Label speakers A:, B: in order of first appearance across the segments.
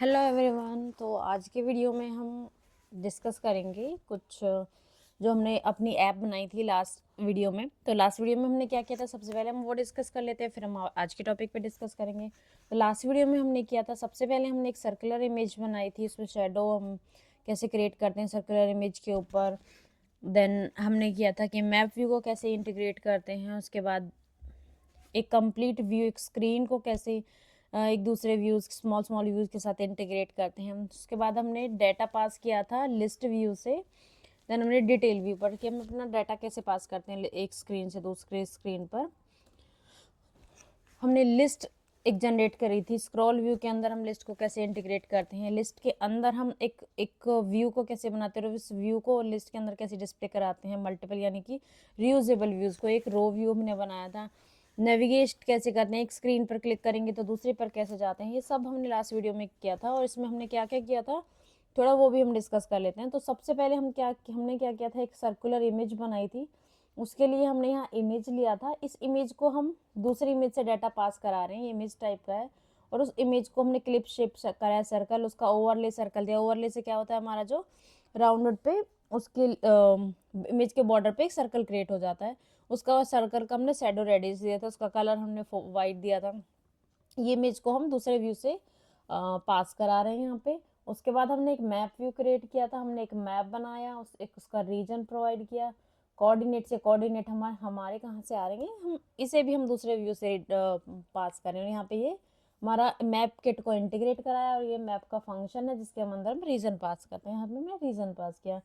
A: Hello everyone. तो आज के वीडियो में हम डिस्कस करेंगे कुछ जो हमने अपनी ऐप बनाई थी लास्ट वीडियो में। तो लास्ट वीडियो में हमने क्या किया था, सबसे पहले हम वो डिस्कस कर लेते हैं, फिर हम आज के टॉपिक पे डिस्कस करेंगे। तो लास्ट वीडियो में हमने किया था, सबसे पहले हमने एक सर्कुलर इमेज बनाई थी, उसमें शेडो हम कैसे क्रिएट करते हैं सर्कुलर इमेज के ऊपर। देन हमने किया था कि मैप व्यू को कैसे इंटीग्रेट करते हैं, उसके बाद एक कंप्लीट व्यू, एक स्क्रीन को कैसे एक दूसरे व्यूज़, स्मॉल स्मॉल व्यूज़ के साथ इंटीग्रेट करते हैं। उसके बाद हमने डाटा पास किया था लिस्ट व्यू से। देन हमने डिटेल व्यू पर कि हम अपना डाटा कैसे पास करते हैं एक स्क्रीन से दूसरे स्क्रीन पर। हमने लिस्ट एक जनरेट करी थी, स्क्रॉल व्यू के अंदर हम लिस्ट को कैसे इंटीग्रेट करते हैं, लिस्ट के अंदर हम एक व्यू को कैसे बनाते हैं और इस व्यू को लिस्ट के अंदर कैसे डिस्प्ले कराते हैं, मल्टीपल यानी कि रीयूजेबल व्यूज़ को। एक रो व्यू हमने बनाया था। नेविगेट कैसे करते हैं, एक स्क्रीन पर क्लिक करेंगे तो दूसरे पर कैसे जाते हैं, ये सब हमने लास्ट वीडियो में किया था। और इसमें हमने क्या क्या किया था थोड़ा वो भी हम डिस्कस कर लेते हैं। तो सबसे पहले हमने क्या किया था, एक सर्कुलर इमेज बनाई थी। उसके लिए हमने यहाँ इमेज लिया था, इस इमेज को हम दूसरी इमेज से डाटा पास करा रहे हैं, ये इमेज टाइप का है। और उस इमेज को हमने क्लिप शेप कराया सर्कल, उसका ओवरले सर्कल दिया। ओवरले से क्या होता है, हमारा जो राउंडेड पे उसके इमेज के बॉर्डर पे एक सर्कल क्रिएट हो जाता है। उसका सर्कल का हमने शेडो रेडियस दिया था, उसका कलर हमने वाइट दिया था। ये इमेज को हम दूसरे व्यू से पास करा रहे हैं यहाँ पे। उसके बाद हमने एक मैप व्यू क्रिएट किया था, हमने एक मैप बनाया, एक उसका रीजन प्रोवाइड किया। कोऑर्डिनेट से कोऑर्डिनेट हमारे कहाँ से आ रहे हैं, हम इसे भी हम दूसरे व्यू से पास कर रहे हैं। यहाँ पे ये हमारा मैप किट को इंटीग्रेट कराया और ये मैप का फंक्शन है जिसके हम अंदर में रीजन पास करते हैं। यहाँ पे मैं रीजन पास किया।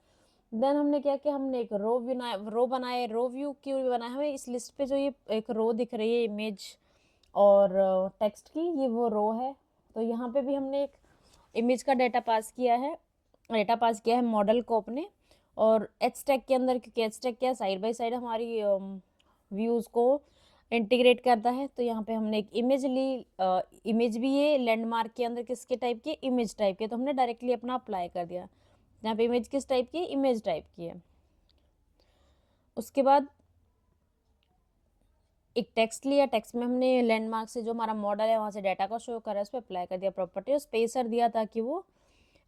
A: देन हमने क्या किया, हमने एक रो बनाए। रो व्यू क्यों बनाया, हमें इस लिस्ट पे जो ये एक रो दिख रही है इमेज और टेक्स्ट की, ये वो रो है। तो यहाँ पे भी हमने एक इमेज का डाटा पास किया है मॉडल को अपने। और एच टैग के अंदर, क्योंकि एच टैग क्या साइड बाय साइड हमारी व्यूज़ को इंटीग्रेट करता है, तो यहाँ पे हमने एक इमेज ली। इमेज भी ये लैंडमार्क के अंदर किसके टाइप की, इमेज टाइप के, तो हमने डायरेक्टली अपना अप्लाई कर दिया। यहाँ पे इमेज किस टाइप की, इमेज टाइप की है। उसके बाद एक टेक्स्ट लिया, टेक्स्ट में हमने लैंडमार्क से जो हमारा मॉडल है वहाँ से डाटा को शो करा, उस पर अप्लाई कर दिया प्रॉपर्टी और स्पेसर दिया ताकि वो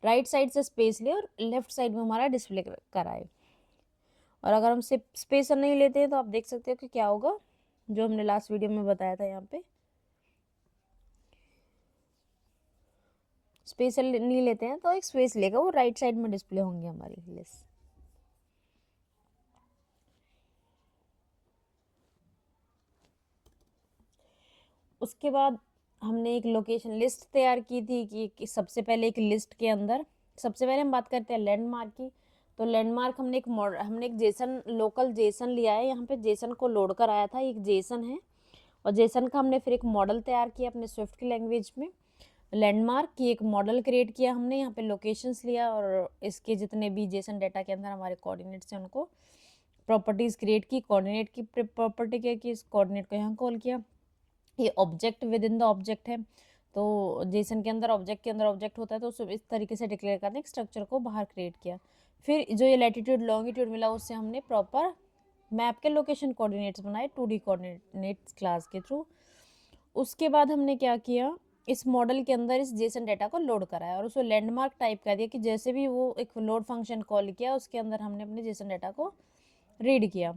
A: राइट साइड से स्पेस ले और लेफ्ट साइड में हमारा डिस्प्ले कराए। और अगर हम स्पेसर नहीं लेते हैं तो आप देख सकते हो कि क्या होगा, जो हमने लास्ट वीडियो में बताया था। यहाँ पे स्पेसर नहीं लेते हैं तो एक स्पेस लेगा, वो राइट साइड में डिस्प्ले होंगे हमारी लिस्ट। उसके बाद हमने एक लोकेशन लिस्ट तैयार की थी कि सबसे पहले एक लिस्ट के अंदर, सबसे पहले हम बात करते हैं लैंडमार्क की। तो लैंडमार्क हमने एक जेसन, लोकल जेसन लिया है, यहाँ पे जेसन को लोड कराया था, एक जेसन है। और जेसन का हमने फिर एक मॉडल तैयार किया अपने स्विफ्ट की लैंग्वेज में। लैंडमार्क की एक मॉडल क्रिएट किया हमने, यहाँ पे लोकेशंस लिया और इसके जितने भी जेसन डाटा के अंदर हमारे कोऑर्डिनेट्स हैं उनको प्रॉपर्टीज़ क्रिएट की। कोऑर्डिनेट की प्रॉपर्टी क्या की, इस कोऑर्डिनेट को यहाँ कॉल किया। ये object with in the object है, तो जेसन के अंदर ऑब्जेक्ट के अंदर ऑब्जेक्ट होता है, तो उसे इस तरीके से डिक्लेयर करते हैं, स्ट्रक्चर को बाहर क्रिएट किया। फिर जो ये लैटिट्यूड लॉन्गिट्यूड मिला उससे हमने प्रॉपर मैप के लोकेशन कोऑर्डिनेट्स बनाए 2D कोऑर्डिनेट्स क्लास के थ्रू। उसके बाद हमने क्या किया, इस मॉडल के अंदर इस जेसन डाटा को लोड कराया और उसको लैंडमार्क टाइप कर दिया कि जैसे भी वो एक लोड फंक्शन कॉल किया उसके अंदर हमने अपने जेसन डाटा को रीड किया।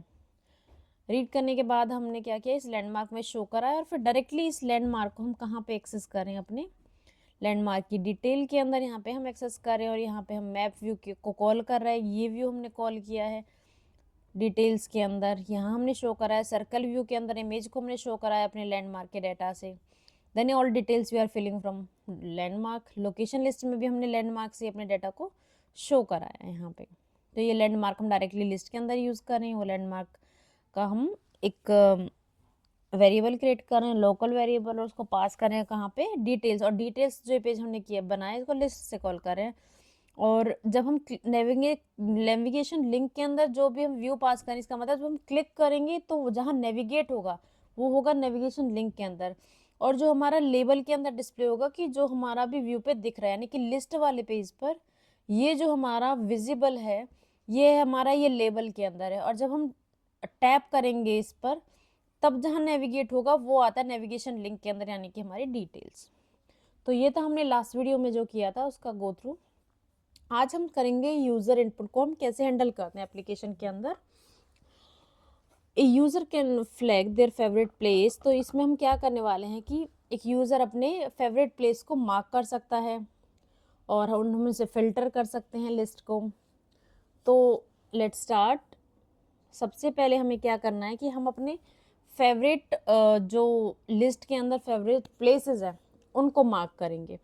A: रीड करने के बाद हमने क्या किया, इस लैंडमार्क में शो करा है और फिर डायरेक्टली इस लैंडमार्क को हम कहाँ पे एक्सेस करें, अपने लैंडमार्क की डिटेल के अंदर यहाँ पे हम एक्सेस करें। और यहाँ पे हम मैप व्यू को कॉल कर रहे हैं, ये व्यू हमने कॉल किया है डिटेल्स के अंदर, यहाँ हमने शो करा है। सर्कल व्यू के अंदर इमेज को हमने शो करा है अपने लैंडमार्क के डाटा से। Then all details we are filling from landmark. Location list में भी हमने लैंडमार्क से अपने डाटा को शो कराया है यहाँ पे। तो ये लैंडमार्क हम डायरेक्टली लिस्ट के अंदर यूज़ कर रहे हैं, वो लैंडमार्क का हम एक वेरिएबल क्रिएट कर रहे हैं, लोकल वेरिएबल, और उसको पास कर रहे हैं कहाँ पे, डिटेल्स। और डिटेल्स जो पेज हमने किया बनाया इसको लिस्ट से कॉल कर रहे हैं। और जब हम नेविगेशन लिंक के अंदर जो भी हम व्यू पास करें, इसका मतलब जब हम क्लिक करेंगे तो जहाँ नेविगेट होगा वो होगा नेविगेशन लिंक के अंदर। और जो हमारा लेबल के अंदर डिस्प्ले होगा कि जो हमारा भी व्यू पे दिख रहा है, यानी कि लिस्ट वाले पेज पर ये जो हमारा विजिबल है ये हमारा ये लेबल के अंदर है। और जब हम टैप करेंगे इस पर तब जहाँ नेविगेट होगा वो आता है नेविगेशन लिंक के अंदर, यानी कि हमारी डिटेल्स। तो ये था हमने लास्ट वीडियो में जो किया था उसका गो थ्रू। आज हम करेंगे यूज़र इनपुट को हम कैसे हैंडल करते हैं एप्लीकेशन के अंदर। ए user can flag their favourite place. तो इसमें हम क्या करने वाले हैं कि एक यूज़र अपने फेवरेट प्लेस को मार्क कर सकता है और उनमें से फ़िल्टर कर सकते हैं लिस्ट को। तो लेट्स स्टार्ट। सबसे पहले हमें क्या करना है कि हम अपने फेवरेट जो लिस्ट के अंदर फेवरेट प्लेसेस हैं उनको मार्क करेंगे।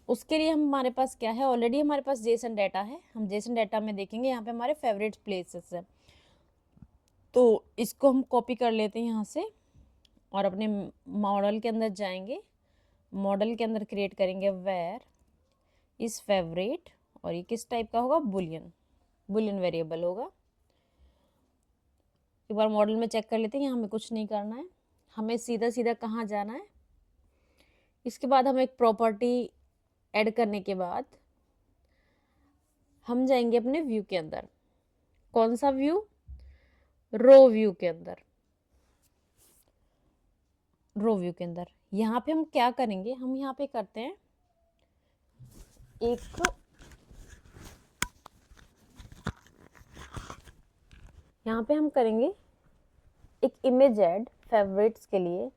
A: उसके लिए हमारे पास क्या है, ऑलरेडी हमारे पास जेसन डाटा है। हम जेसन डाटा में देखेंगे यहाँ पे हमारे फेवरेट प्लेसेस हैं, तो इसको हम कॉपी कर लेते हैं यहाँ से और अपने मॉडल के अंदर जाएंगे। मॉडल के अंदर क्रिएट करेंगे वेयर इज फेवरेट, और ये किस टाइप का होगा, बुलियन वेरिएबल होगा। एक बार मॉडल में चेक कर लेते हैं, यहाँ हमें कुछ नहीं करना है, हमें सीधा सीधा कहाँ जाना है। इसके बाद हम एक प्रॉपर्टी ऐड करने के बाद हम जाएंगे अपने व्यू के अंदर। कौन सा व्यू, रो व्यू के अंदर। रो व्यू के अंदर यहाँ पे हम क्या करेंगे, हम यहाँ पे करते हैं यहाँ पे हम करेंगे एक इमेज ऐड फेवरेट्स के लिए,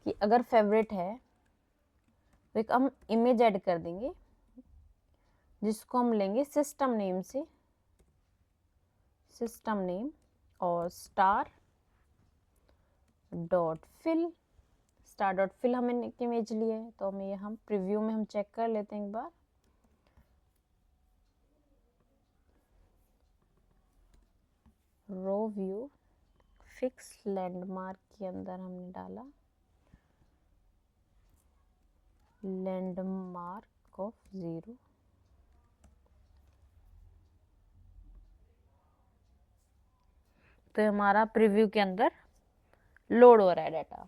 A: कि अगर फेवरेट है तो एक हम इमेज ऐड कर देंगे जिसको हम लेंगे सिस्टम नेम से, सिस्टम नेम और star dot fill. Star dot fill हमने एक इमेज लिया है, तो हमें हम प्रीव्यू में हम चेक कर लेते हैं एक बार। रो व्यू फिक्स लैंडमार्क के अंदर हमने डाला लैंडमार्क ऑफ 0। तो हमारा प्रीव्यू के अंदर लोड हो रहा है डाटा।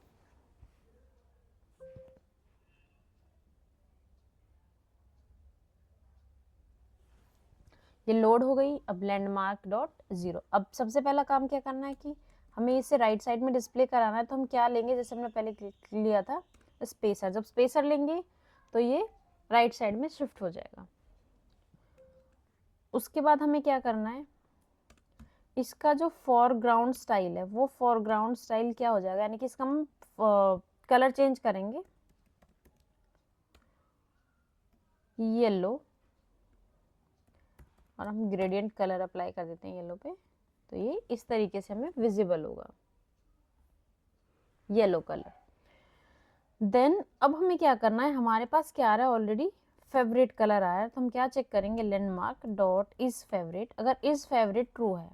A: ये लोड हो गई। अब लैंडमार्क डॉट 0। अब सबसे पहला काम क्या करना है कि हमें इसे राइट साइड में डिस्प्ले कराना है। तो हम क्या लेंगे, जैसे हमने पहले लिया था स्पेसर। जब स्पेसर लेंगे तो ये राइट साइड में शिफ्ट हो जाएगा। उसके बाद हमें क्या करना है, इसका जो फॉरग्राउंड स्टाइल है वो फॉरग्राउंड स्टाइल क्या हो जाएगा, यानी कि इसका हम कलर चेंज करेंगे येलो, और हम ग्रेडियंट कलर अप्लाई कर देते हैं येलो पे। तो ये इस तरीके से हमें विजिबल होगा येलो कलर। देन अब हमें क्या करना है, हमारे पास क्या आ रहा है, ऑलरेडी फेवरेट कलर आया है। तो हम क्या चेक करेंगे, लैंडमार्क डॉट इज फेवरेट। अगर इज फेवरेट ट्रू है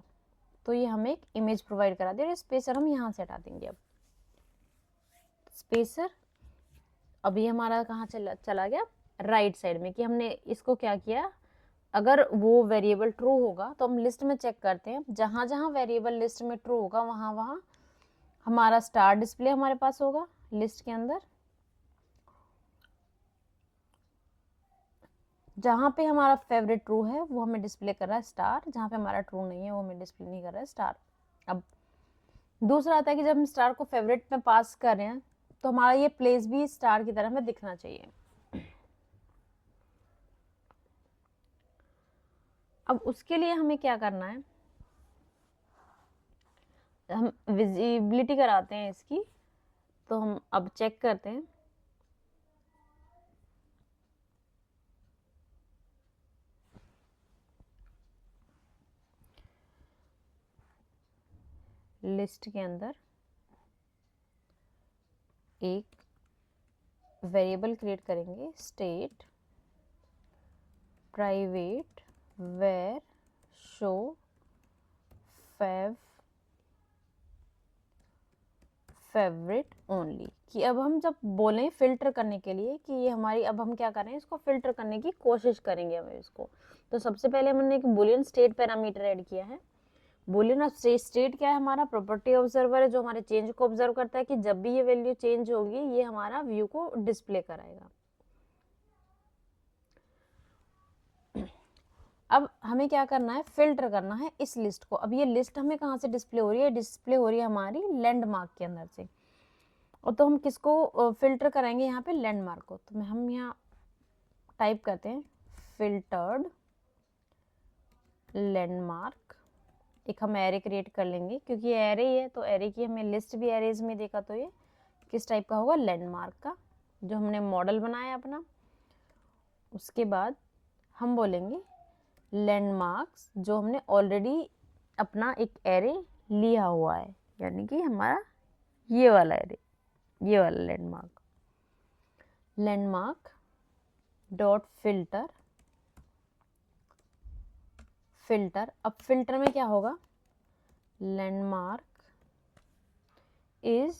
A: तो ये हमें एक इमेज प्रोवाइड करा दे। स्पेसर हम यहाँ से हटा देंगे। अब स्पेसर, अब ये हमारा कहाँ चला गया, राइट साइड में, कि हमने इसको क्या किया, अगर वो वेरिएबल ट्रू होगा तो हम लिस्ट में चेक करते हैं, जहाँ जहाँ वेरिएबल लिस्ट में ट्रू होगा वहाँ वहाँ हमारा स्टार डिस्प्ले हमारे पास होगा लिस्ट के अंदर। जहाँ पे हमारा फेवरेट ट्रू है वो हमें डिस्प्ले कर रहा है स्टार, जहाँ पे हमारा ट्रू नहीं है वो हमें डिस्प्ले नहीं कर रहा है स्टार। अब दूसरा आता है कि जब हम स्टार को फेवरेट में पास कर रहे हैं तो हमारा ये प्लेस भी स्टार की तरह हमें दिखना चाहिए। अब उसके लिए हमें क्या करना है, हम विजिबिलिटी कराते हैं इसकी। तो हम अब चेक करते हैं, लिस्ट के अंदर एक वेरिएबल क्रिएट करेंगे state private var show favourite only, कि अब हम जब बोलें फिल्टर करने के लिए कि ये हमारी, अब हम क्या करें, इसको फिल्टर करने की कोशिश करेंगे हमें इसको। तो सबसे पहले हमने एक बुलियन स्टेट पैरामीटर ऐड किया है। बुलियन स्टेट क्या है, हमारा प्रॉपर्टी ऑब्जर्वर है जो हमारे चेंज को ऑब्जर्व करता है कि जब भी ये वैल्यू चेंज होगी ये हमारा व्यू को डिस्प्ले कराएगा। अब हमें क्या करना है, फिल्टर करना है इस लिस्ट को। अब ये लिस्ट हमें कहाँ से डिस्प्ले हो रही है, डिस्प्ले हो रही है हमारी लैंडमार्क के अंदर से। और तो हम किसको फिल्टर कराएंगे यहाँ पे, लैंडमार्क को। तो हम यहाँ टाइप करते हैं फिल्टर्ड लैंडमार्क। एक हम एरे क्रिएट कर लेंगे, क्योंकि ये एरे ही है तो एरे की हमें लिस्ट भी एरेज में देखा, तो ये किस टाइप का होगा, लैंडमार्क का, जो हमने मॉडल बनाया अपना। उसके बाद हम बोलेंगे लैंडमार्क्स, जो हमने ऑलरेडी अपना एक एरे लिया हुआ है, यानी कि हमारा ये वाला एरे, ये वाला landmark. Landmark dot filter, filter, अब फिल्टर में क्या होगा, लैंडमार्क इज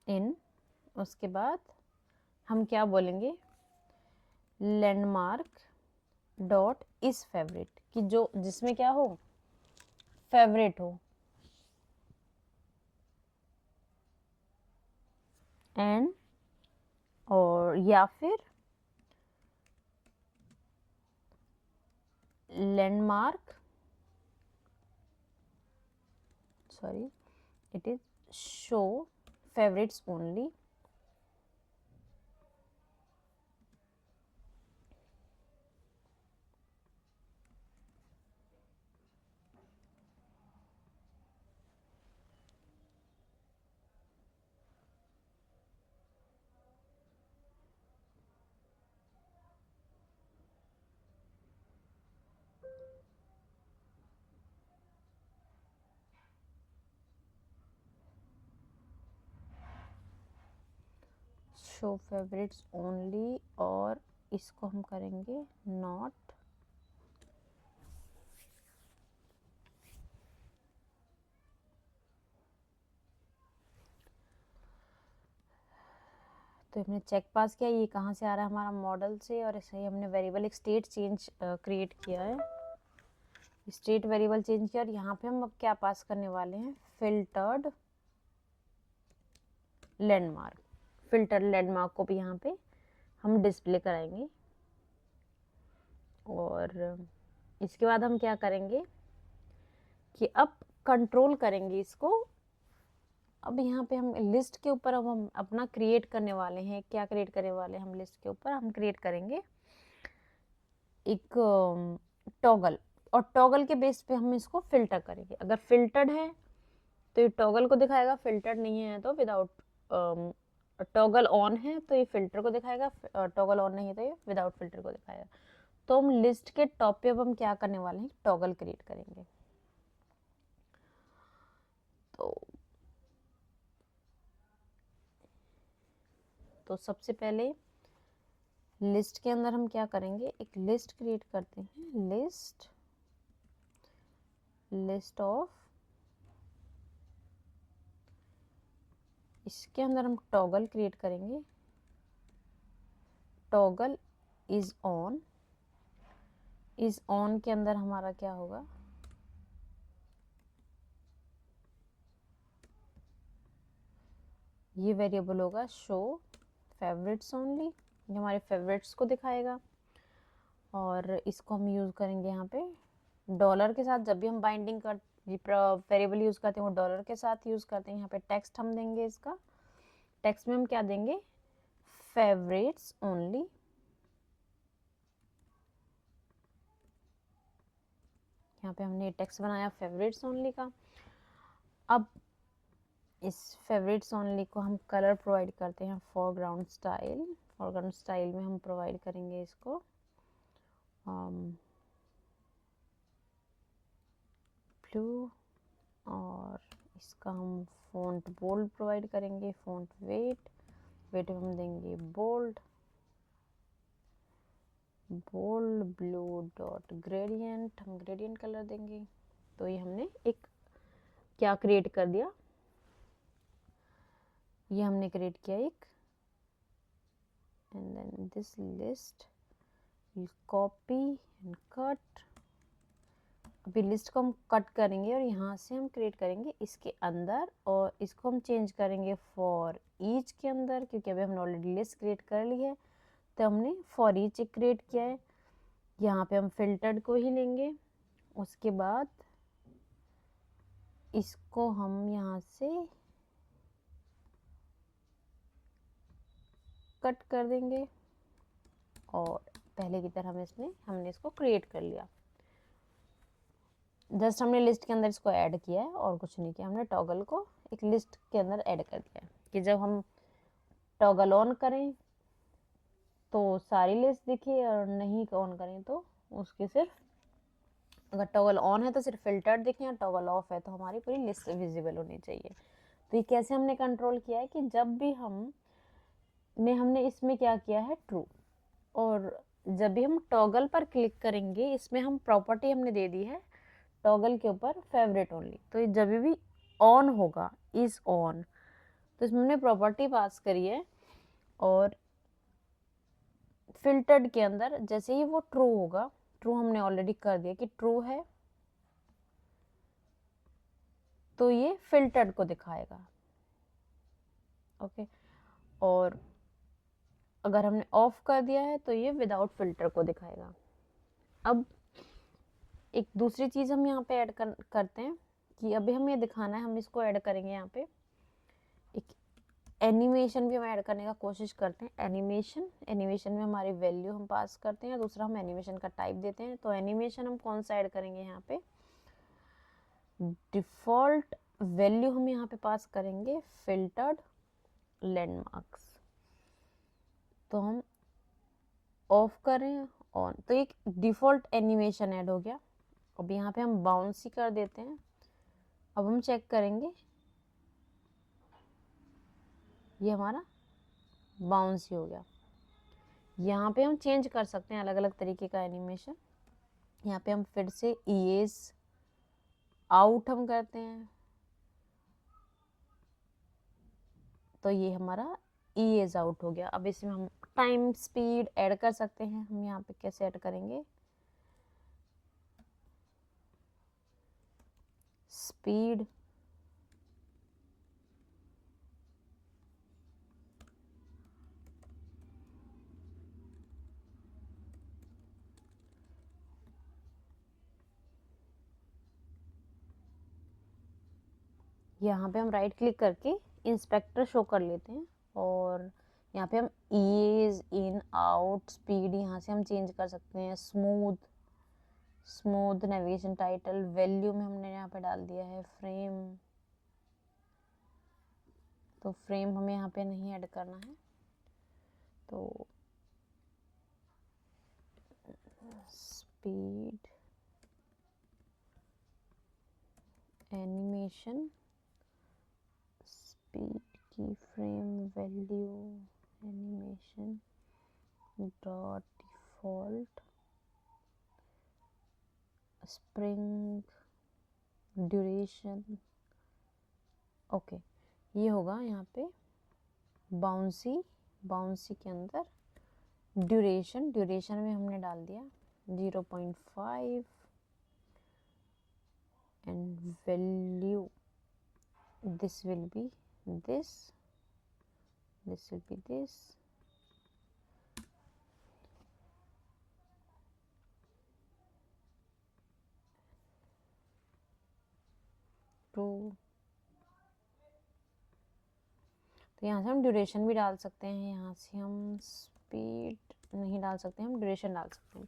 A: इन, उसके बाद हम क्या बोलेंगे, लैंडमार्क डॉट इज फेवरेट, कि जो जिसमें क्या हो, फेवरेट हो, एंड और या फिर landmark, sorry it is show favorites only, show favourites only, और इसको हम करेंगे नॉट, तो हमने चेक पास किया, ये कहाँ से आ रहा है, हमारा मॉडल से, और ऐसे ही हमने वेरिएबल एक स्टेट चेंज क्रिएट किया है, स्टेट वेरिएबल चेंज किया, और यहाँ पे हम अब क्या पास करने वाले हैं, फिल्टर्ड लैंडमार्क। फिल्टर लैंडमार्क को भी यहाँ पे हम डिस्प्ले कराएंगे। और इसके बाद हम क्या करेंगे कि अब कंट्रोल करेंगे इसको। अब यहाँ पे हम लिस्ट के ऊपर अब हम अपना क्रिएट करने वाले हैं, क्या क्रिएट करने वाले हैं हम लिस्ट के ऊपर, हम क्रिएट करेंगे एक टॉगल, और टॉगल के बेस पे हम इसको फिल्टर करेंगे। अगर फिल्टर्ड है तो ये टॉगल को दिखाएगा, फिल्टर्ड नहीं है तो विदाउट, टॉगल ऑन है तो ये फिल्टर को दिखाएगा, टॉगल ऑन नहीं है तो ये विदाउट फिल्टर को दिखाएगा। तो हम लिस्ट के टॉप पे अब हम क्या करने वाले हैं, टॉगल क्रिएट करेंगे। तो सबसे पहले लिस्ट के अंदर हम क्या करेंगे, एक लिस्ट क्रिएट करते हैं, लिस्ट ऑफ, इसके अंदर हम टॉगल क्रिएट करेंगे, toggle is on, is on के अंदर हमारा क्या होगा, ये वेरिएबल होगा शो फेवरेट्स ओनली, ये हमारे फेवरेट्स को दिखाएगा। और इसको हम यूज़ करेंगे यहाँ पे डॉलर के साथ, जब भी हम बाइंडिंग कर वेरिएबल यूज़ करते हैं वो डॉलर के साथ यूज़ करते हैं। यहाँ पे टेक्स्ट हम देंगे, इसका टेक्स्ट में हम क्या देंगे, फेवरेट्स ओनली, यहाँ पे हमने टेक्स्ट बनाया फेवरेट्स ओनली का। अब इस फेवरेट्स ओनली को हम कलर प्रोवाइड करते हैं, फोरग्राउंड स्टाइल, फोरग्राउंड स्टाइल में हम प्रोवाइड करेंगे इसको ब्लू, और इसका हम फ़ॉन्ट बोल्ड प्रोवाइड करेंगे, फ़ॉन्ट वेट में हम देंगे बोल्ड, ब्लू डॉट ग्रेडियंट, हम ग्रेडियंट कलर देंगे। तो ये हमने एक क्या क्रिएट कर दिया, ये हमने क्रिएट किया एक, and then this list will copy and cut. अभी लिस्ट को हम कट करेंगे और यहाँ से हम क्रिएट करेंगे इसके अंदर, और इसको हम चेंज करेंगे फॉर ईच के अंदर, क्योंकि अभी हमने ऑलरेडी लिस्ट क्रिएट कर ली है तो हमने फॉर ईच क्रिएट किया है। यहाँ पे हम फिल्टर्ड को ही लेंगे, उसके बाद इसको हम यहाँ से कट कर देंगे और पहले की तरह हमने इसको क्रिएट कर लिया। जस्ट हमने लिस्ट के अंदर इसको ऐड किया है और कुछ नहीं किया, हमने टॉगल को एक लिस्ट के अंदर ऐड कर दिया है कि जब हम टॉगल ऑन करें तो सारी लिस्ट दिखे और नहीं ऑन करें तो उसके सिर्फ, अगर टॉगल ऑन है तो सिर्फ फिल्टर्ड दिखे और टॉगल ऑफ है तो हमारी पूरी लिस्ट विजिबल होनी चाहिए। तो ये कैसे हमने कंट्रोल किया है कि जब भी हमने इसमें क्या किया है ट्रू, और जब भी हम टॉगल पर क्लिक करेंगे इसमें हम प्रॉपर्टी हमने दे दी है टॉगल के ऊपर फेवरेट ओनली, तो जब भी ऑन होगा इज ऑन तो इसमें हमने प्रॉपर्टी पास करी है। और फिल्टर्ड के अंदर जैसे ही वो ट्रू होगा, ट्रू हमने ऑलरेडी कर दिया कि ट्रू है तो ये फिल्टर्ड को दिखाएगा। ओके, और अगर हमने ऑफ कर दिया है तो ये विदाउट फिल्टर को दिखाएगा। अब एक दूसरी चीज हम यहाँ पे ऐड करते हैं कि अभी हम ये दिखाना है, हम इसको ऐड करेंगे यहाँ पे एक एनिमेशन भी हम ऐड करने का कोशिश करते हैं। एनिमेशन में हमारी वैल्यू हम पास करते हैं, दूसरा हम एनिमेशन का टाइप देते हैं। तो एनिमेशन हम कौन सा ऐड करेंगे यहाँ पे, डिफॉल्ट वैल्यू हम यहाँ पे पास करेंगे फिल्टर्ड लैंडमार्क्स। तो हम ऑफ करें ऑन तो एक डिफॉल्ट एनिमेशन ऐड हो गया। अब यहाँ पे हम बाउंसी कर देते हैं। अब हम चेक करेंगे ये हमारा बाउंसी हो गया। यहाँ पे हम चेंज कर सकते हैं अलग अलग तरीके का एनिमेशन। यहाँ पे हम फिर से ईएज आउट हम करते हैं तो ये हमारा ईएज आउट हो गया। अब इसमें हम टाइम स्पीड ऐड कर सकते हैं। हम यहाँ पे कैसे ऐड करेंगे, स्पीड यहाँ पे हम राइट क्लिक करके इंस्पेक्टर शो कर लेते हैं और यहाँ पे हम ईज इन आउट स्पीड यहाँ से हम चेंज कर सकते हैं। स्मूथ नेविगेशन टाइटल वैल्यू में हमने यहाँ पे डाल दिया है फ्रेम, तो फ्रेम हमें यहाँ पे नहीं ऐड करना है। तो स्पीड एनिमेशन स्पीड की frame value animation dot default spring duration. Okay, ये होगा यहाँ पे बाउंसी के अंदर ड्यूरेशन में हमने डाल दिया 0.5 and value this will be this will be this। तो यहाँ से हम ड्यूरेशन भी डाल सकते हैं, यहाँ से हम स्पीड नहीं डाल सकते, हम ड्यूरेशन डाल सकते हैं।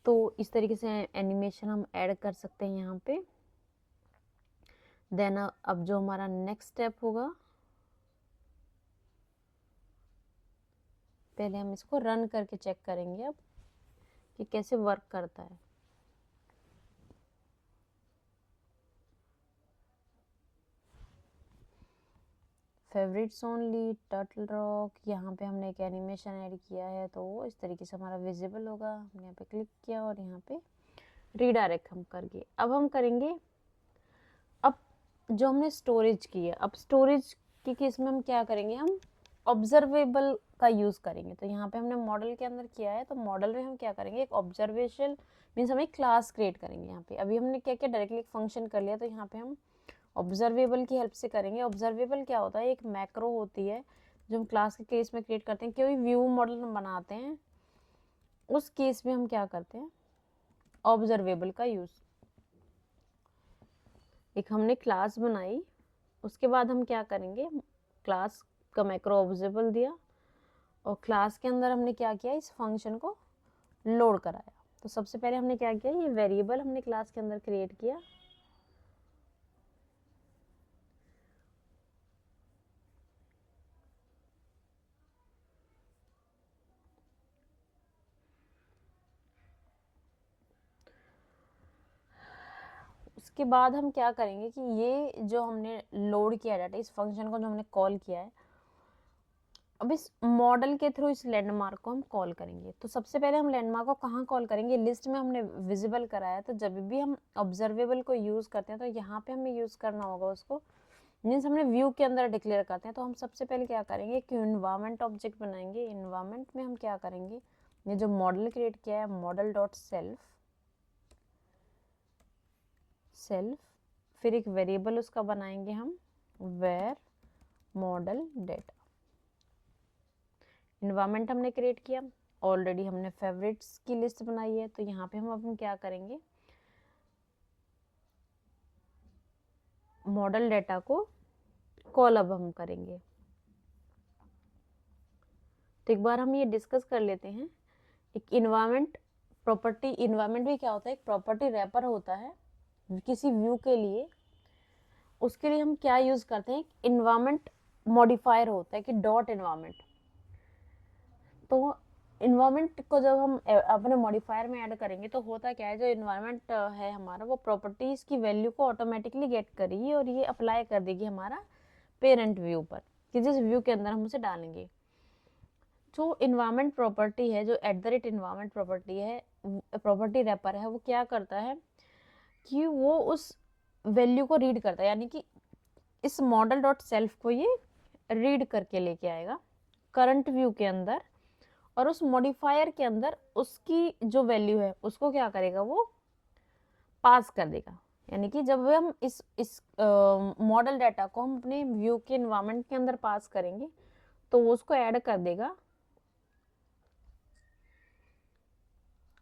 A: तो इस तरीके से एनिमेशन हम ऐड कर सकते हैं यहाँ पे। देन अब जो हमारा नेक्स्ट स्टेप होगा, पहले हम इसको रन करके चेक करेंगे अब कि कैसे वर्क करता है। फेवरेट्स ओनली टर्टल रॉक, यहाँ पे हमने एक एनिमेशन ऐड किया है तो वो इस तरीके से हमारा विजिबल होगा। हमने यहाँ पे क्लिक किया और यहाँ पे रीडायरेक्ट हम करके अब हम करेंगे, अब जो हमने स्टोरेज की है, अब स्टोरेज की केस में हम क्या करेंगे, हम ऑब्जर्वेबल का यूज करेंगे। तो यहाँ पे हमने मॉडल के अंदर किया है तो मॉडल में हम क्या करेंगे, एक ऑब्जर्वेशन मीन्स हम एक क्लास क्रिएट करेंगे। यहाँ पे अभी हमने क्या किया, डायरेक्टली एक फंक्शन कर लिया, तो यहाँ पे हम ऑब्जर्वेबल की हेल्प से करेंगे। ऑब्जर्वेबल क्या होता है, एक मैक्रो होती है जो हम क्लास के केस में क्रिएट करते हैं। कोई व्यू मॉडल हम बनाते हैं उस केस में हम क्या करते हैं, ऑब्जर्वेबल का यूज। एक हमने क्लास बनाई, उसके बाद हम क्या करेंगे, क्लास का मैक्रो ऑब्जेक्टेबल दिया और क्लास के अंदर हमने क्या किया, इस फंक्शन को लोड कराया। तो सबसे पहले हमने क्या किया, ये वेरिएबल हमने क्लास के अंदर क्रिएट किया, उसके बाद हम क्या करेंगे कि ये जो हमने लोड किया डाटा, इस फंक्शन को जो हमने कॉल किया है, अब इस मॉडल के थ्रू इस लैंडमार्क को हम कॉल करेंगे। तो सबसे पहले हम लैंडमार्क को कहाँ कॉल करेंगे, लिस्ट में हमने विजिबल कराया, तो जब भी हम ऑब्जर्वेबल को यूज करते हैं तो यहाँ पे हमें यूज करना होगा उसको, मीन्स हमने व्यू के अंदर डिक्लेयर करते हैं। तो हम सबसे पहले क्या करेंगे कि इन्वायरमेंट ऑब्जेक्ट बनाएंगे। इन्वायरमेंट में हम क्या करेंगे, ये जो मॉडल क्रिएट किया है मॉडल डॉट सेल्फ, फिर एक वेरिएबल उसका बनाएंगे हम वेर मॉडल डेटा। इन्वायरमेंट हमने क्रिएट किया, ऑलरेडी हमने फेवरेट्स की लिस्ट बनाई है, तो यहाँ पे हम अब क्या करेंगे, मॉडल डेटा को कॉल अब हम करेंगे। तो एक बार हम ये डिस्कस कर लेते हैं, एक इन्वायरमेंट प्रॉपर्टी, इन्वायरमेंट भी क्या होता है, एक प्रॉपर्टी रैपर होता है किसी व्यू के लिए। उसके लिए हम क्या यूज करते हैं, इन्वायरमेंट मॉडिफायर होता है कि डॉट इन्वायरमेंट। तो इन्वायरमेंट को जब हम अपने मॉडिफायर में ऐड करेंगे तो होता क्या है, जो इन्वायरमेंट है हमारा, वो प्रॉपर्टीज की वैल्यू को ऑटोमेटिकली गेट करेगी और ये अप्लाई कर देगी हमारा पेरेंट व्यू पर, कि जिस व्यू के अंदर हम उसे डालेंगे। जो इन्वायरमेंट प्रॉपर्टी है, जो @ इन्वायरमेंट प्रॉपर्टी है, प्रॉपर्टी रैपर है, वो क्या करता है कि वो उस वैल्यू को रीड करता है, यानी कि इस मॉडल डॉट सेल्फ को ये रीड करके लेके आएगा करंट व्यू के अंदर, और उस मॉडिफायर के अंदर उसकी जो वैल्यू है उसको क्या करेगा, वो पास कर देगा। यानी कि जब हम इस मॉडल डाटा को हम अपने व्यू के इन्वायरमेंट के अंदर पास करेंगे तो वो उसको ऐड कर देगा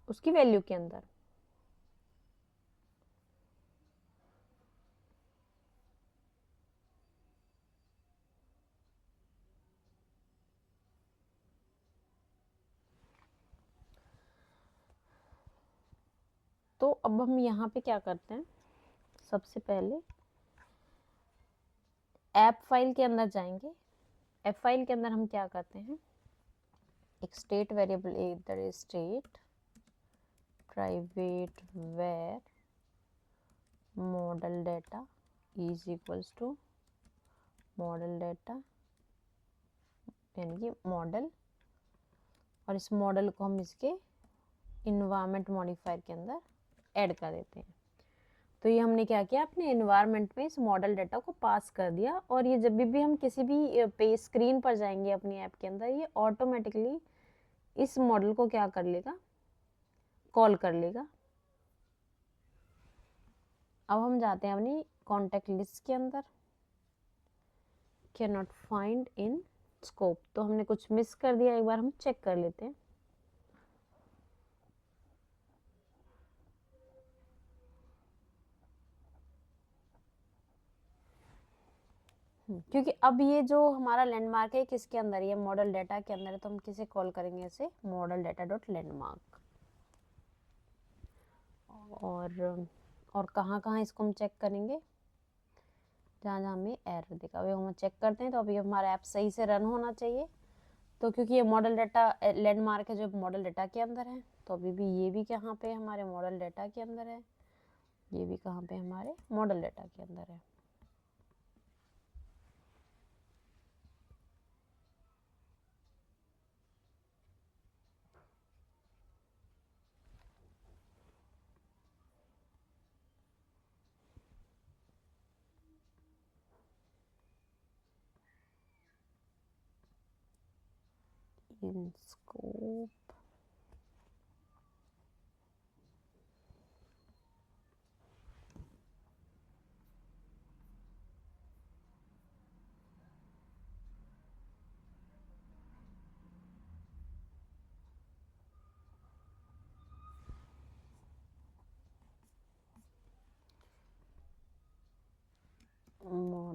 A: उसकी वैल्यू के अंदर। तो अब हम यहाँ पे क्या करते हैं, सबसे पहले ऐप फाइल के अंदर जाएंगे। ऐप फाइल के अंदर हम क्या करते हैं, एक स्टेट वेरिएबल, इधर state private var model data is equals to model data, यानी कि मॉडल, और इस मॉडल को हम इसके इन्वायरमेंट मॉडिफायर के अंदर ऐड कर देते हैं। तो ये हमने क्या किया, अपने इन्वायरमेंट में इस मॉडल डाटा को पास कर दिया, और ये जब भी हम किसी भी पे स्क्रीन पर जाएंगे अपनी ऐप के अंदर, ये ऑटोमेटिकली इस मॉडल को क्या कर लेगा, कॉल कर लेगा। अब हम जाते हैं अपनी कॉन्टैक्ट लिस्ट के अंदर, can not find in scope, तो हमने कुछ मिस कर दिया, एक बार हम चेक कर लेते हैं। क्योंकि अब ये जो हमारा लैंडमार्क है किसके अंदर, ये मॉडल डाटा के अंदर है, तो हम किसे कॉल करेंगे, इसे मॉडल डाटा डॉट लैंडमार्क। और कहाँ कहाँ इसको हम चेक करेंगे, जहाँ जहाँ हमें एरर दिखा, अभी हम चेक करते हैं। तो अभी हमारा ऐप सही से रन होना चाहिए, तो क्योंकि ये मॉडल डाटा लैंडमार्क है जो मॉडल डाटा के अंदर है, तो अभी भी ये भी कहाँ पे हमारे मॉडल डाटा के अंदर है, ये भी कहाँ पे हमारे मॉडल डाटा के अंदर है। इन स्कोप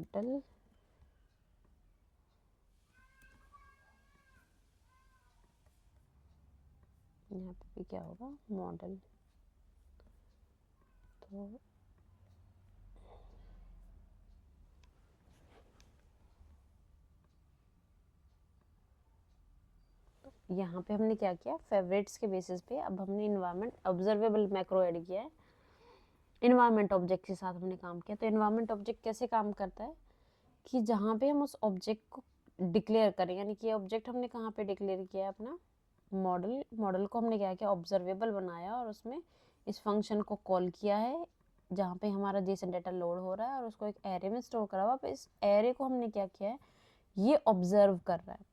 A: मॉडल, यहाँ पे भी क्या होगा, मॉडल। तो यहाँ पे हमने क्या किया, फेवरेट्स के बेसिस पे अब हमने इन्वायरमेंट ऑब्जर्वेबल मैक्रो ऐड किया है, इन्वायरमेंट ऑब्जेक्ट के साथ हमने काम किया। तो इन्वायरमेंट ऑब्जेक्ट कैसे काम करता है कि जहाँ पे हम उस ऑब्जेक्ट को डिक्लेयर करें, यानी कि ऑब्जेक्ट हमने कहाँ पे डिक्लेयर किया है, अपना मॉडल। मॉडल को हमने क्या किया, ऑब्जर्वेबल बनाया और उसमें इस फंक्शन को कॉल किया है जहाँ पे हमारा जेसन डाटा लोड हो रहा है और उसको एक एरे में स्टोर करा हुआ। इस एरे को हमने क्या किया है, ये ऑब्जर्व कर रहा है,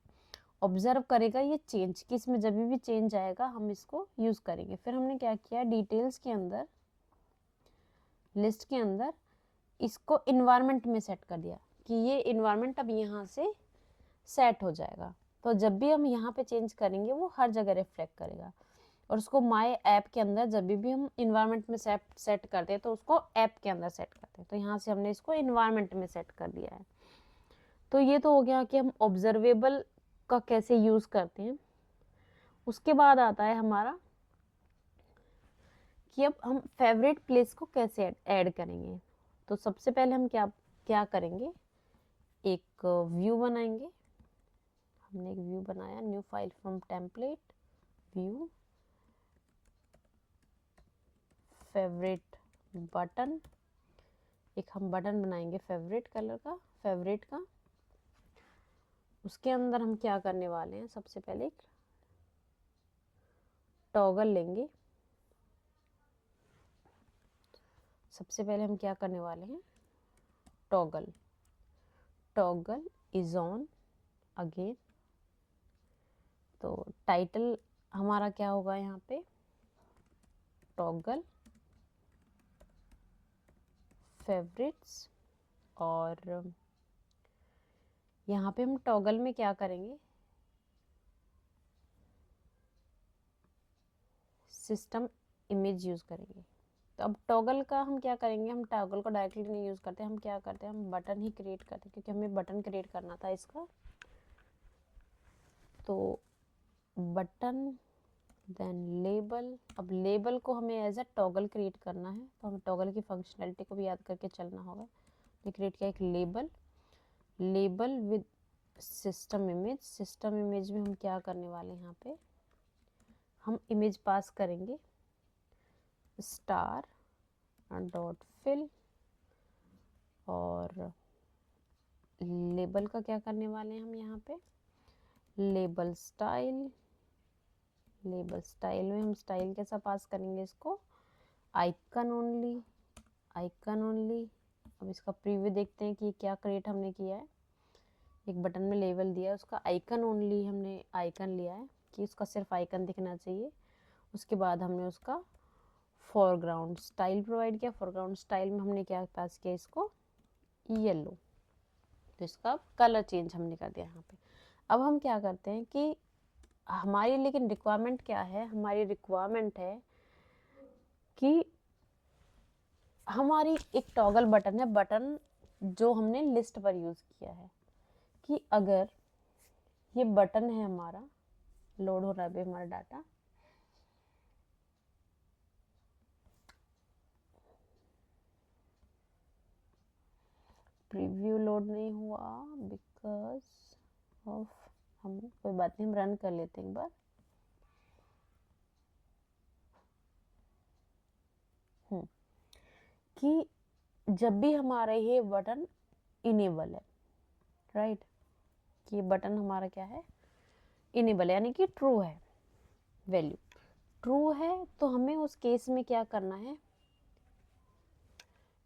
A: ऑब्जर्व करेगा ये चेंज, कि इसमें जब भी चेंज आएगा हम इसको यूज करेंगे। फिर हमने क्या किया, डिटेल्स के अंदर, लिस्ट के अंदर इसको इन्वायरमेंट में सेट कर दिया कि ये इन्वायरमेंट अब यहाँ से सेट हो जाएगा। तो जब भी हम यहाँ पे चेंज करेंगे वो हर जगह रिफ्लेक्ट करेगा। और उसको माय ऐप के अंदर जब भी हम इन्वायरमेंट में सेट करते हैं तो उसको ऐप के अंदर सेट करते हैं। तो यहाँ से हमने इसको इन्वायरमेंट में सेट कर दिया है। तो ये तो हो गया कि हम ऑब्जर्वेबल का कैसे यूज करते हैं। उसके बाद आता है हमारा कि अब हम फेवरेट प्लेस को कैसे ऐड करेंगे। तो सबसे पहले हम क्या करेंगे, एक व्यू बनाएंगे। हमने एक व्यू बनाया, new file from template, view, favourite button. एक हम बटन बनाएंगे फेवरेट कलर का, फेवरेट का। उसके अंदर हम क्या करने वाले हैं, सबसे पहले एक टॉगल लेंगे। सबसे पहले हम क्या करने वाले हैं, toggle, toggle is on again. तो टाइटल हमारा क्या होगा यहाँ पे, टॉगल फेवरेट्स। और यहाँ पे हम टॉगल में क्या करेंगे, सिस्टम इमेज यूज करेंगे। तो अब टॉगल का हम क्या करेंगे, हम टॉगल को डायरेक्टली नहीं यूज करते, हम क्या करते हैं, हम बटन ही क्रिएट करते हैं, क्योंकि हमें बटन क्रिएट करना था इसका। तो बटन, देन लेबल। अब लेबल को हमें एज अ टॉगल क्रिएट करना है, तो हमें टॉगल की फंक्शनैलिटी को भी याद करके चलना होगा। तो क्रिएट किया एक label, label with system image. System image में हम क्या करने वाले हैं, यहाँ पे हम इमेज पास करेंगे स्टार डॉट फिल। और लेबल का क्या करने वाले हैं हम यहाँ पे, लेबल स्टाइल। लेबल स्टाइल में हम स्टाइल कैसा पास करेंगे इसको, आइकन ओनली, आइकन ओनली। अब इसका प्रीव्यू देखते हैं कि क्या क्रिएट हमने किया है। एक बटन में लेबल दिया है, उसका आइकन ओनली हमने आइकन लिया है कि उसका सिर्फ आइकन दिखना चाहिए। उसके बाद हमने उसका फोरग्राउंड स्टाइल प्रोवाइड किया। फोरग्राउंड स्टाइल में हमने क्या पास किया, इसको येलो। तो इसका कलर चेंज हमने कर दिया यहाँ पे। अब हम क्या करते हैं कि हमारी लेकिन रिक्वायरमेंट क्या है, हमारी रिक्वायरमेंट है कि हमारी एक टॉगल बटन है, बटन जो हमने लिस्ट पर यूज किया है, कि अगर ये बटन है हमारा, लोड हो रहा है हमारा डाटा, प्रीव्यू लोड नहीं हुआ बिकॉज ऑफ, हम कोई बात नहीं, हम रन कर लेते हैं एक बार। कि जब भी हमारा ये बटन इनेबल है, राइट, कि ये बटन हमारा क्या है, इनेबल है, यानी कि ट्रू है, वैल्यू ट्रू है, तो हमें उस केस में क्या करना है,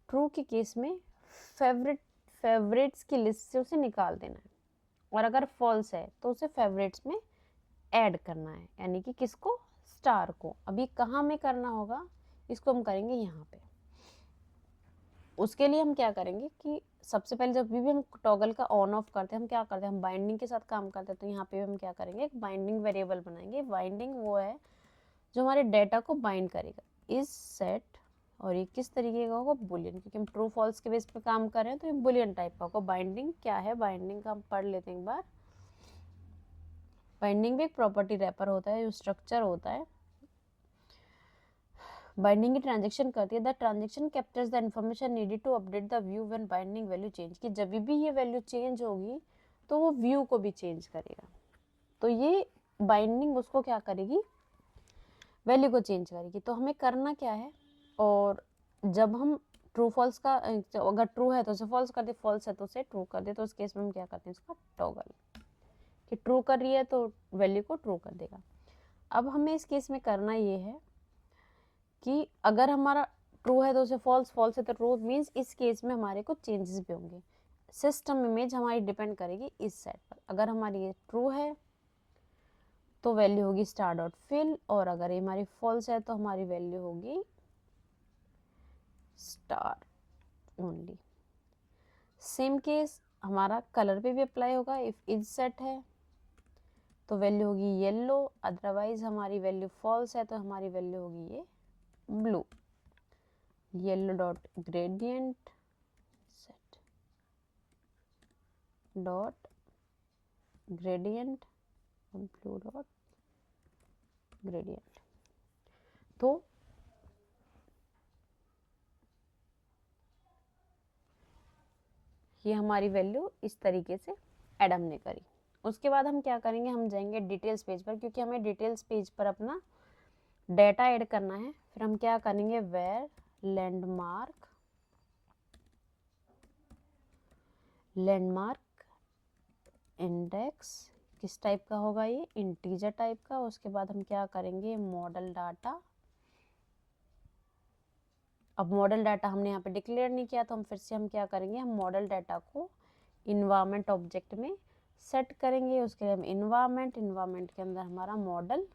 A: ट्रू के केस में फेवरेट्स की लिस्ट से उसे निकाल देना है। और अगर फॉल्स है तो उसे फेवरेट्स में ऐड करना है, यानी कि किसको, स्टार को। अभी कहाँ में करना होगा, इसको हम करेंगे यहाँ पे। उसके लिए हम क्या करेंगे कि सबसे पहले जब भी हम टॉगल का ऑन ऑफ करते हैं, हम क्या करते हैं, हम बाइंडिंग के साथ काम करते हैं। तो यहाँ पे हम क्या करेंगे, एक बाइंडिंग वेरिएबल बनाएंगे। बाइंडिंग वो है जो हमारे डेटा को बाइंड करेगा। इज सेट और ये किस तरीके का होगा, बुलियन, क्योंकि हम ट्रू फॉल्स के बेस पे काम कर रहे हैं तो ये बुलियन टाइप का होगा। बाइंडिंग क्या है, बाइंडिंग का हम पढ़ लेते हैं एक बार। बाइंडिंग भी एक प्रॉपर्टी रैपर होता है, जो स्ट्रक्चर होता है। बाइंडिंग की ट्रांजेक्शन करती है, the transaction captures the information needed to update the view when binding value change, कि जब भी ये वैल्यू चेंज होगी तो वो व्यू को भी चेंज करेगा। तो ये बाइंडिंग उसको क्या करेगी, वैल्यू को चेंज करेगी। तो हमें करना क्या है, और जब हम ट्रू फॉल्स का, अगर ट्रू है तो उसे फॉल्स कर दे, फॉल्स है तो उसे ट्रू कर दे। तो उस केस में हम क्या करते हैं, इसका टॉगल, कि ट्रू कर रही है तो वैल्यू को ट्रू कर देगा। अब हमें इस केस में करना ये है कि अगर हमारा ट्रू है तो उसे फॉल्स, फॉल्स है तो ट्रू, मीन्स इस केस में हमारे को चेंजेस भी होंगे। सिस्टम इमेज हमारी डिपेंड करेगी इस साइड पर। अगर हमारी ये ट्रू है तो वैल्यू होगी स्टार डॉट फिल, और अगर ये हमारी फॉल्स है तो हमारी वैल्यू होगी स्टार ओनली। सेम केस हमारा कलर पे भी अप्लाई होगा। इफ इज सेट है तो वैल्यू होगी येलो, अदरवाइज हमारी वैल्यू फॉल्स है तो हमारी वैल्यू होगी ये blue. Yellow dot gradient set dot gradient, blue dot gradient. तो ये हमारी वैल्यू इस तरीके से ऐड हमने करी। उसके बाद हम क्या करेंगे, हम जाएंगे डिटेल्स पेज पर, क्योंकि हमें डिटेल्स पेज पर अपना डेटा ऐड करना है। फिर हम क्या करेंगे, वेयर लैंडमार्क, लैंडमार्क इंडेक्स किस टाइप का होगा, ये इंटीजर टाइप का। उसके बाद हम क्या करेंगे, मॉडल डाटा। अब मॉडल डाटा हमने यहाँ पे डिक्लेयर नहीं किया, तो हम फिर से हम क्या करेंगे, हम मॉडल डाटा को इन्वायरमेंट ऑब्जेक्ट में सेट करेंगे। उसके लिए हम इन्वायरमेंट के अंदर हमारा मॉडल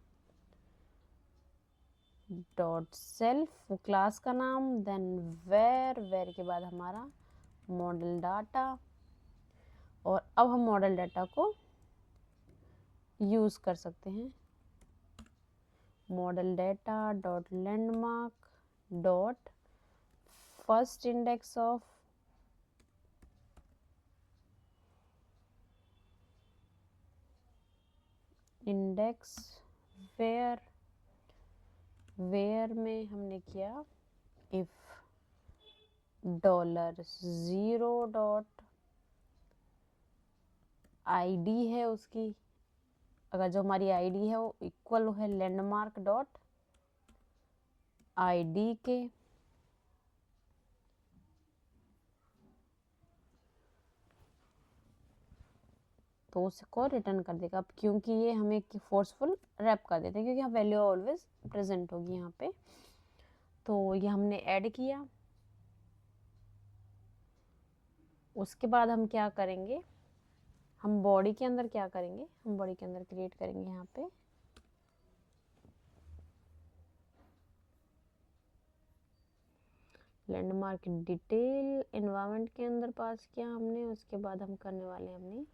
A: डॉट सेल्फ, वो क्लास का नाम, देन वेयर के बाद हमारा मॉडल डाटा। और अब हम मॉडल डाटा को यूज कर सकते हैं। Model data dot landmark dot first index of index where, where में हमने किया इफ $0 डॉट आईडी है उसकी, अगर जो हमारी आईडी है वो इक्वल है लैंडमार्क डॉट आईडी के, तो उसको रिटर्न कर देगा। अब क्योंकि ये हमें फोर्सफुल रैप कर देते हैं, क्योंकि यहाँ वैल्यू ऑलवेज प्रेजेंट होगी यहाँ पे। तो ये हमने ऐड किया। उसके बाद हम क्या करेंगे, हम बॉडी के अंदर क्या करेंगे, हम बॉडी के अंदर क्रिएट करेंगे यहाँ पे लैंडमार्क डिटेल, एनवायरनमेंट के अंदर पास किया हमने। उसके बाद हम करने वाले हमने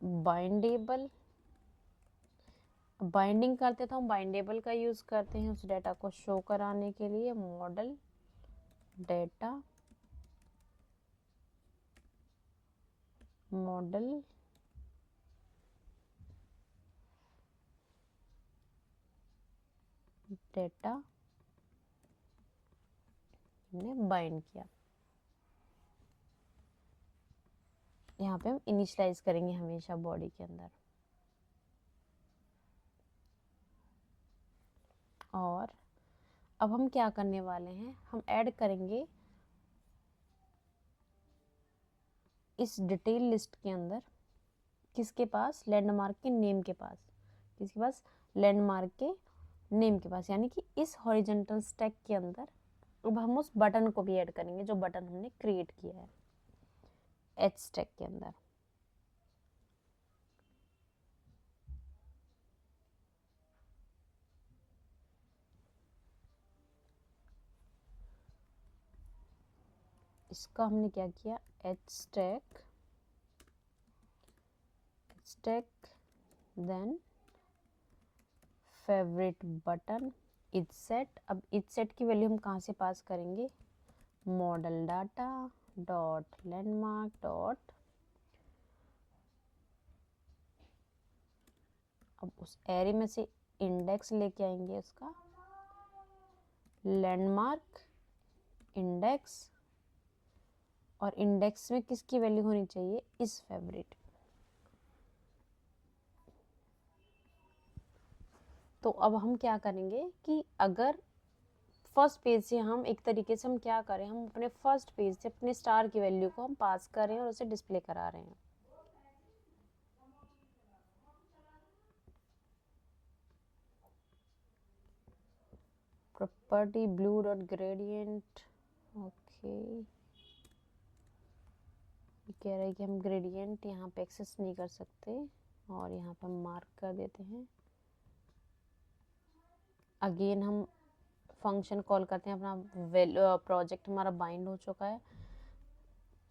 A: @बाइंडेबल। बाइंडिंग करते तो हम बाइंडेबल का यूज करते हैं उस डेटा को शो कराने के लिए। मॉडल डेटा मॉडल डेटा हमने बाइंड किया। यहाँ पे हम इनिशियलाइज करेंगे हमेशा बॉडी के अंदर। और अब हम क्या करने वाले हैं, हम ऐड करेंगे इस डिटेल लिस्ट के अंदर, किसके पास, लैंडमार्क के नेम के पास, किसके पास, लैंडमार्क के नेम के पास, यानी कि इस हॉरिजॉन्टल स्टैक के अंदर। अब हम उस बटन को भी ऐड करेंगे जो बटन हमने क्रिएट किया है एच स्टैक के अंदर। इसका हमने क्या किया, H stack then favourite button is set. अब इज सेट की वैल्यू हम कहाँ से पास करेंगे, model data dot landmark dot, अब उस एरे में से इंडेक्स लेके आएंगे उसका, लैंडमार्क इंडेक्स, और इंडेक्स में किसकी वैल्यू होनी चाहिए, इस फेवरेट। तो अब हम क्या करेंगे कि अगर फर्स्ट पेज से हम एक तरीके से हम क्या करें, हम अपने फर्स्ट पेज से अपने स्टार की वैल्यू को हम पास कर रहे हैं और उसे डिस्प्ले करा रहे हैं। Property blue dot gradient, okay, कह रहा है कि हम ग्रेडियंट यहाँ पे एक्सेस नहीं कर सकते और यहाँ पे हम मार्क कर देते हैं। अगेन हम फंक्शन कॉल करते हैं, अपना प्रोजेक्ट हमारा बाइंड हो चुका है,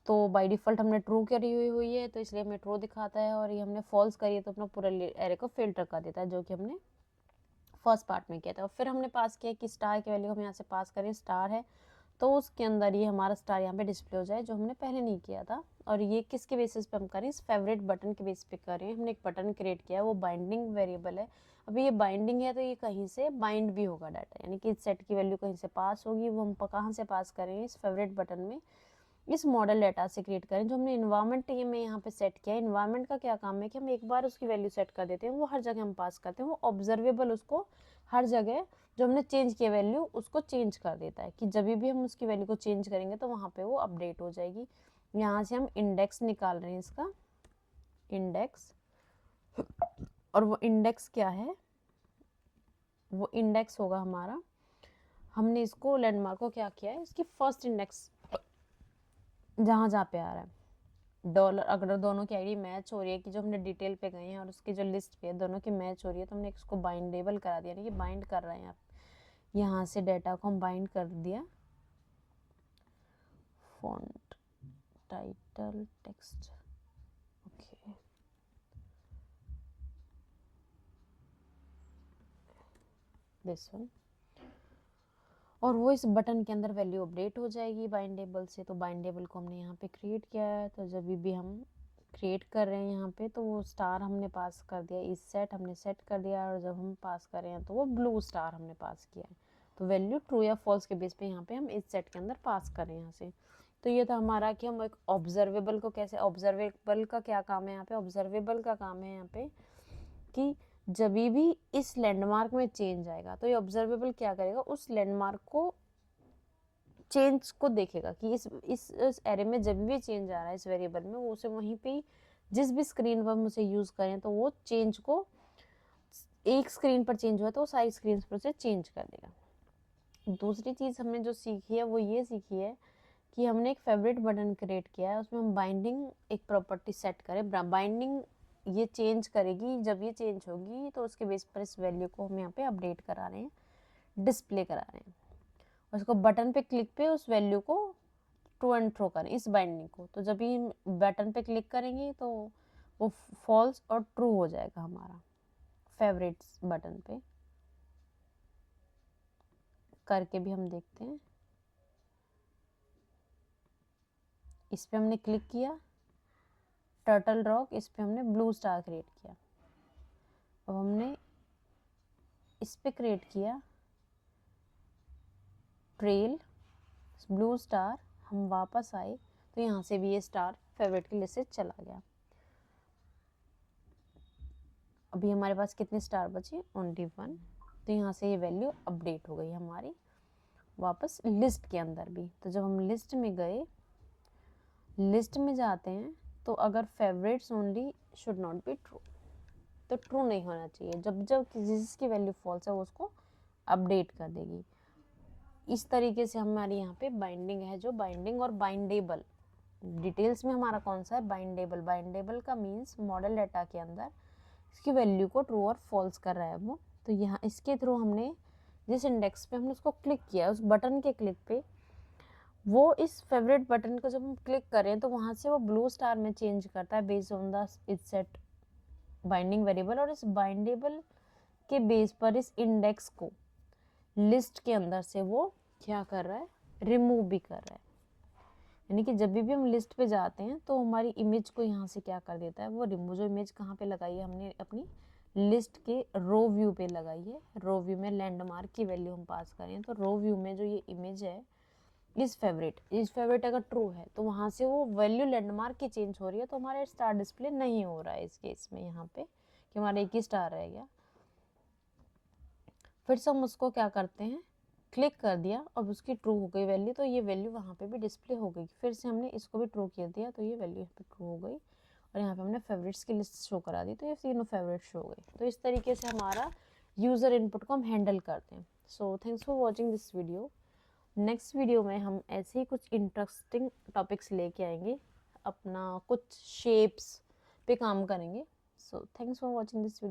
A: तो बाय डिफ़ॉल्ट हमने ट्रू करी हुई है तो इसलिए हमें ट्रू दिखाता है, और ये हमने फॉल्स करी है तो अपना पूरा एरे को फिल्टर कर देता है, जो कि हमने फर्स्ट पार्ट में किया था। और फिर हमने पास किया कि स्टार की वैल्यू हम यहाँ से पास करें, स्टार है तो उसके अंदर ये हमारा स्टार यहाँ पे डिस्प्ले हो जाए, जो हमने पहले नहीं किया था। और ये किसके बेसिस पे हम करें, इस फेवरेट बटन के बेसिस पे करें। हमने एक बटन क्रिएट किया है, वो बाइंडिंग वेरिएबल है। अभी ये बाइंडिंग है तो ये कहीं से बाइंड भी होगा डाटा, यानी कि इस सेट की वैल्यू कहीं से पास होगी, वो हम कहाँ से पास करें, इस फेवरेट बटन में, इस मॉडल डाटा से क्रिएट करें। जो हमने इन्वायरमेंट ये में यहाँ पे सेट किया है, इन्वायरमेंट का क्या काम है कि हम एक बार उसकी वैल्यू सेट कर देते हैं, वो हर जगह हम पास करते हैं, वो ऑब्जर्वेबल उसको हर जगह जो हमने चेंज किया वैल्यू उसको चेंज कर देता है, कि जब भी हम उसकी वैल्यू को चेंज करेंगे तो वहाँ पे वो अपडेट हो जाएगी। यहाँ से हम इंडेक्स निकाल रहे हैं, इसका इंडेक्स, और वो इंडेक्स क्या है, वो इंडेक्स होगा हमारा, हमने इसको लैंडमार्क को क्या किया है, इसकी फर्स्ट इंडेक्स जहाँ जहाँ पे आ रहा है डॉलर, अगर दोनों की आईडी मैच हो रही है, कि जो हमने डिटेल पे गए हैं और उसकी जो लिस्ट पे है दोनों की मैच हो रही है, तो हमने इसको बाइंडेबल करा दिया, यानी कि बाइंड कर रहे हैं आप, यहाँ से डाटा को हम बाइंड कर दिया, font title text, okay, this one, और वो इस बटन के अंदर वैल्यू अपडेट हो जाएगी बाइंडेबल से। तो बाइंडेबल को हमने यहाँ पे क्रिएट किया है, तो जब भी हम क्रिएट कर रहे हैं यहाँ पे, तो वो स्टार हमने पास कर दिया, इस सेट हमने सेट कर दिया, और जब हम पास कर रहे हैं तो वो ब्लू स्टार हमने पास किया है। तो वैल्यू ट्रू या फॉल्स के बेस पे यहाँ पे हम इस सेट के अंदर पास कर रहे हैं यहाँ से। तो ये था हमारा कि हम एक ऑब्जर्वेबल को कैसे, ऑब्जर्वेबल का क्या काम है यहाँ पे, ऑब्जर्वेबल का काम है यहाँ पे कि जब भी इस लैंडमार्क में चेंज आएगा तो ये ऑब्जर्वेबल क्या करेगा, उस लैंडमार्क को चेंज को देखेगा, कि इस एरे में जब भी चेंज आ रहा है इस वेरिएबल में, वो उसे वहीं पे जिस भी स्क्रीन पर हम उसे यूज़ करें तो वो चेंज को, एक स्क्रीन पर चेंज हुआ तो वो सारी स्क्रीन पर उसे चेंज कर देगा। दूसरी चीज़ हमने जो सीखी है वो ये सीखी है कि हमने एक फेवरेट बटन क्रिएट किया है, उसमें हम बाइंडिंग एक प्रॉपर्टी सेट करें, बाइंडिंग ये चेंज करेगी, जब ये चेंज होगी तो उसके बेस पर इस वैल्यू को हम यहाँ पे अपडेट करा रहे हैं, डिस्प्ले करा रहे हैं। उसको बटन पे क्लिक पे उस वैल्यू को ट्रू एंड थ्रो करें, इस बाइंडिंग को, तो जब भी बटन पे क्लिक करेंगे तो वो फॉल्स और ट्रू हो जाएगा हमारा फेवरेट्स बटन पे। करके भी हम देखते हैं, इस पे हमने क्लिक किया, टर्टल रॉक, इस पे हमने ब्लू स्टार क्रिएट किया। अब हमने इस पे क्रिएट किया ट्रेल ब्लू स्टार, हम वापस आए तो यहाँ से भी ये स्टार फेवरेट की लिस्ट से चला गया। अभी हमारे पास कितने स्टार बचे, ओनली 1, तो यहाँ से ये वैल्यू अपडेट हो गई हमारी वापस लिस्ट के अंदर भी। तो जब हम लिस्ट में गए, लिस्ट में जाते हैं तो अगर favourites only should not be true, तो ट्रू नहीं होना चाहिए, जब जब जिसकी वैल्यू फॉल्स है वो उसको अपडेट कर देगी। इस तरीके से हमारी यहाँ पे बाइंडिंग है, जो बाइंडिंग और बाइंडेबल, डिटेल्स में हमारा कौन सा है, बाइंडेबल। बाइंडेबल का मीन्स मॉडल डाटा के अंदर इसकी वैल्यू को ट्रू और फॉल्स कर रहा है वो। तो यहाँ इसके थ्रू हमने जिस इंडेक्स पे हमने उसको क्लिक किया, उस बटन के क्लिक पे वो इस फेवरेट बटन को जब हम क्लिक करें तो वहाँ से वो ब्लू स्टार में चेंज करता है based on the it set binding variable. और इस बाइंडेबल उसके बेस पर इस इंडेक्स को लिस्ट के अंदर से वो क्या कर रहा है, रिमूव भी कर रहा है। यानी कि जब भी हम लिस्ट पे जाते हैं तो हमारी इमेज को यहाँ से क्या कर देता है, वो रिमूव। जो इमेज कहाँ पे लगाई है हमने, अपनी लिस्ट के रो व्यू पे लगाई है। रो व्यू में लैंडमार्क की वैल्यू हम पास करें, तो रो व्यू में जो ये इमेज है इज फेवरेट अगर ट्रू है तो वहाँ से वो वैल्यू लैंडमार्क की चेंज हो रही है, तो हमारा स्टार डिस्प्ले नहीं हो रहा है इस केस में यहाँ पे, कि हमारा एक ही स्टार रह गया। फिर से हम उसको क्या करते हैं, क्लिक कर दिया, अब उसकी ट्रू हो गई वैल्यू, तो ये वैल्यू वहाँ पे भी डिस्प्ले हो गई। फिर से हमने इसको भी ट्रू कर दिया, तो ये वैल्यू यहाँ पे ट्रू हो गई, और यहाँ पे हमने फेवरेट्स की लिस्ट शो करा दी, तो ये तीनों फेवरेट शो हो गए। तो इस तरीके से हमारा यूज़र इनपुट को हम हैंडल करते हैं। So thanks for watching this video. Next video में हम ऐसे ही कुछ इंटरेस्टिंग टॉपिक्स लेके आएंगे, अपना कुछ शेप्स पे काम करेंगे। So thanks for watching this video.